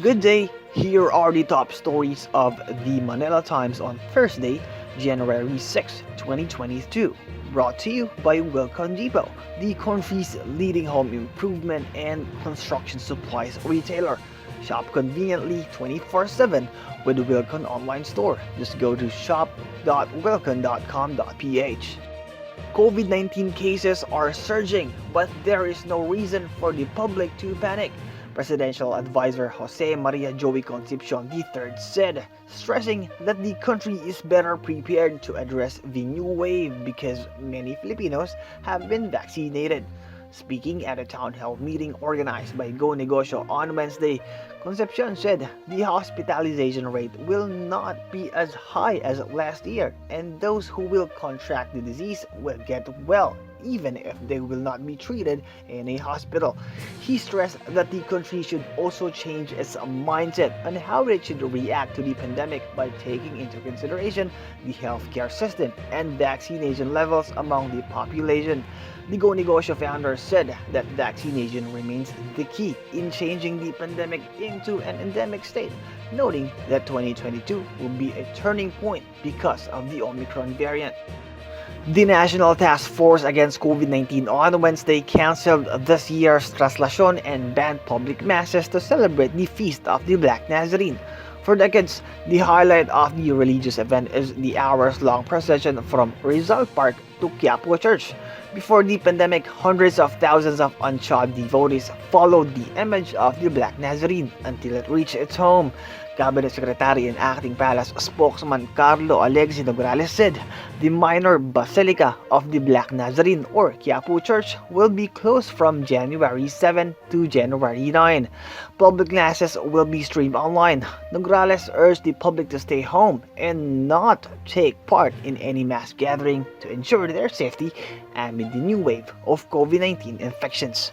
Good day, here are the top stories of the Manila Times on Thursday, January 6, 2022. Brought to you by Wilcon Depot, the country's leading home improvement and construction supplies retailer. Shop conveniently 24/7 with the Wilcon online store. Just go to shop.wilcon.com.ph. COVID-19 cases are surging, but there is no reason for the public to panic. Presidential advisor Jose Maria Joey Concepcion III said, stressing that the country is better prepared to address the new wave because many Filipinos have been vaccinated. Speaking at a town hall meeting organized by Go Negosyo on Wednesday, Concepcion said the hospitalization rate will not be as high as last year, and those who will contract the disease will get well even if they will not be treated in a hospital. He stressed that the country should also change its mindset on how it should react to the pandemic by taking into consideration the healthcare system and vaccination levels among the population. The Go Negosyo founder said that vaccination remains the key in changing the pandemic into an endemic state, noting that 2022 will be a turning point because of the Omicron variant. The National Task Force Against COVID-19 on Wednesday canceled this year's Traslacion and banned public masses to celebrate the Feast of the Black Nazarene. For decades, the highlight of the religious event is the hours-long procession from Rizal Park to KUWTT Church. Before the pandemic, hundreds of thousands of unshod devotees followed the image of the Black Nazarene until it reached its home. Cabinet Secretary and Acting Palace spokesman Carlo Alexi Nograles said the minor Basilica of the Black Nazarene or KUWTT Church will be closed from January 7 to January 9. Public classes will be streamed online. Nograles urged the public to stay home and not take part in any mass gathering to ensure their safety amid the new wave of COVID-19 infections.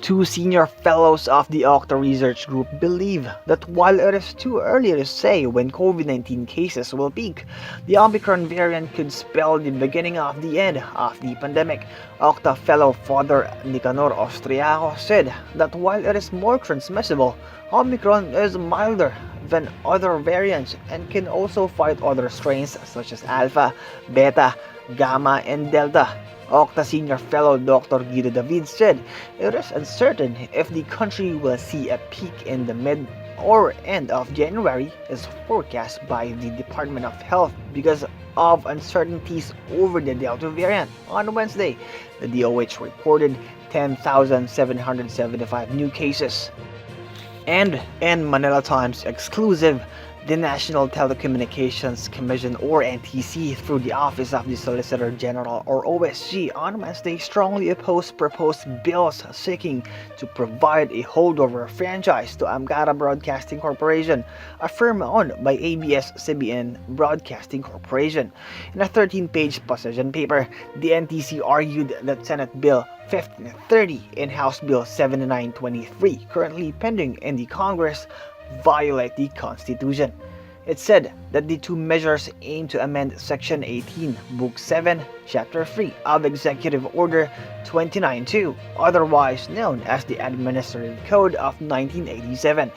Two senior fellows of the KUWTT Research Group believe that while it is too early to say when COVID-19 cases will peak, the Omicron variant could spell the beginning of the end of the pandemic. KUWTT fellow Father Nicanor Austriaco said that while it is more transmissible, Omicron is milder than other variants and can also fight other strains such as Alpha, Beta, Gamma, and Delta. KUWTT senior fellow Dr. Guido David said it is uncertain if the country will see a peak in the mid or end of January as forecast by the Department of Health because of uncertainties over the Delta variant. On Wednesday, the DOH reported 10,775 new cases. And in Manila Times exclusive, the National Telecommunications Commission or NTC through the Office of the Solicitor General or OSG on Wednesday strongly opposed proposed bills seeking to provide a holdover franchise to Amgara Broadcasting Corporation, a firm owned by ABS-CBN Broadcasting Corporation. In a 13-page position paper, the NTC argued that Senate Bill 1530 and House Bill 7923, currently pending in the Congress, violate the Constitution. It said that the two measures aim to amend Section 18, Book 7, Chapter 3 of Executive Order 292, otherwise known as the Administrative Code of 1987.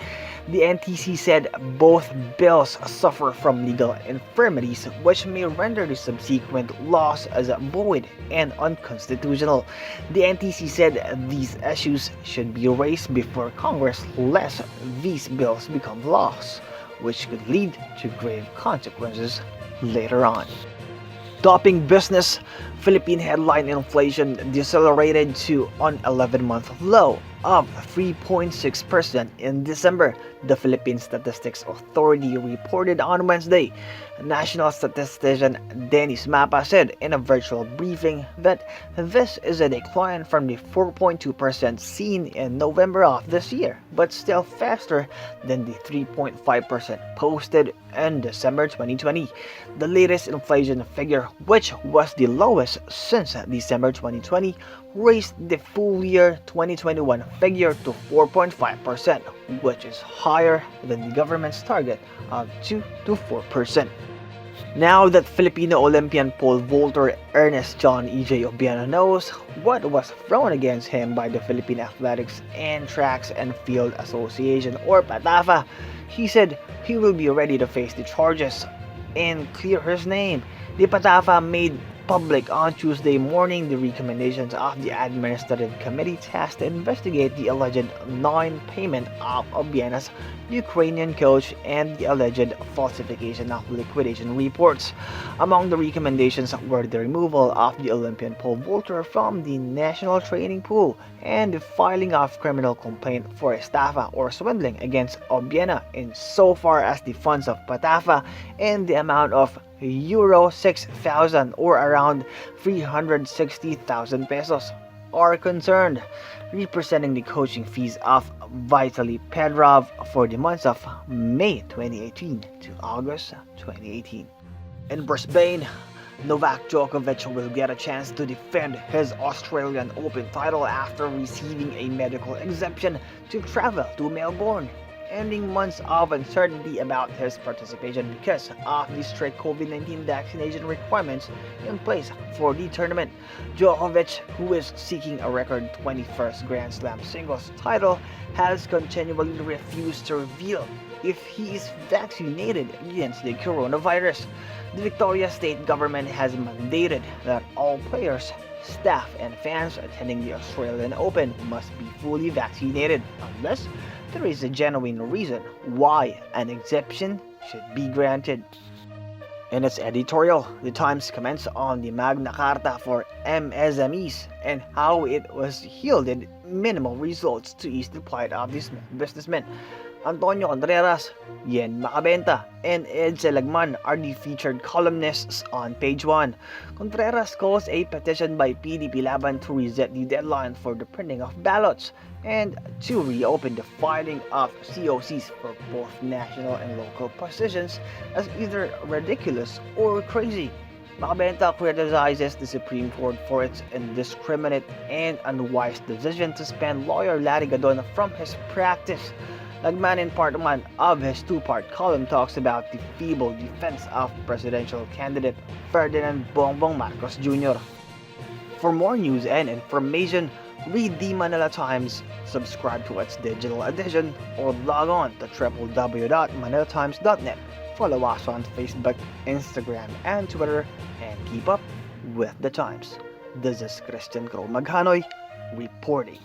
The NTC said both bills suffer from legal infirmities which may render the subsequent laws as void and unconstitutional. The NTC said these issues should be raised before Congress lest these bills become laws, which could lead to grave consequences later on. Topping business, Philippine headline inflation decelerated to an 11-month low of 3.6% in December, the Philippine Statistics Authority reported on Wednesday. National statistician Dennis Mapa said in a virtual briefing that this is a decline from the 4.2% seen in November of this year, but still faster than the 3.5% posted in December 2020. The latest inflation figure, which was the lowest since December 2020, raised the full year 2021 figure to 4.5%, which is higher than the government's target of 2 to 4%. Now that Filipino Olympian pole vaulter Ernest John E.J. Obiano knows what was thrown against him by the Philippine Athletics and Tracks and Field Association, or PATAFA, he said he will be ready to face the charges and clear his name. The PATAFA made public on Tuesday morning the recommendations of the Administrative Committee tasked to investigate the alleged non-payment of Obiano's Ukrainian coach and the alleged falsification of liquidation reports. Among the recommendations were the removal of the Olympian pole vaulter from the national training pool and the filing of criminal complaint for estafa or swindling against Obiano insofar as the funds of PATAFA and the amount of Euro 6,000 or around 360,000 pesos are concerned, representing the coaching fees of Vitaly Pedrov for the months of May 2018 to August 2018. In Brisbane, Novak Djokovic will get a chance to defend his Australian Open title after receiving a medical exemption to travel to Melbourne, ending months of uncertainty about his participation because of the strict COVID-19 vaccination requirements in place for the tournament. Djokovic, who is seeking a record 21st Grand Slam singles title, has continually refused to reveal if he is vaccinated against the coronavirus. The Victoria state government has mandated that all players, staff, and fans attending the Australian Open must be fully vaccinated unless there is a genuine reason why an exemption should be granted. In its editorial, the Times comments on the Magna Carta for MSMEs and how it was yielded minimal results to ease the plight of these businessmen. Antonio Contreras, Yen Macabenta, and Ed Selagman are the featured columnists on page 1. Contreras calls a petition by PDP Laban to reset the deadline for the printing of ballots and to reopen the filing of COCs for both national and local positions as either ridiculous or crazy. Macabenta criticizes the Supreme Court for its indiscriminate and unwise decision to suspend lawyer Larry Gadon from his practice. Lagman in part 1 of his two-part column talks about the feeble defense of presidential candidate Ferdinand Bongbong Marcos Jr. For more news and information, read the Manila Times, subscribe to its digital edition, or log on to www.manilatimes.net. Follow us on Facebook, Instagram, and Twitter, and keep up with the Times. This is Christian Crow Maghanoy reporting.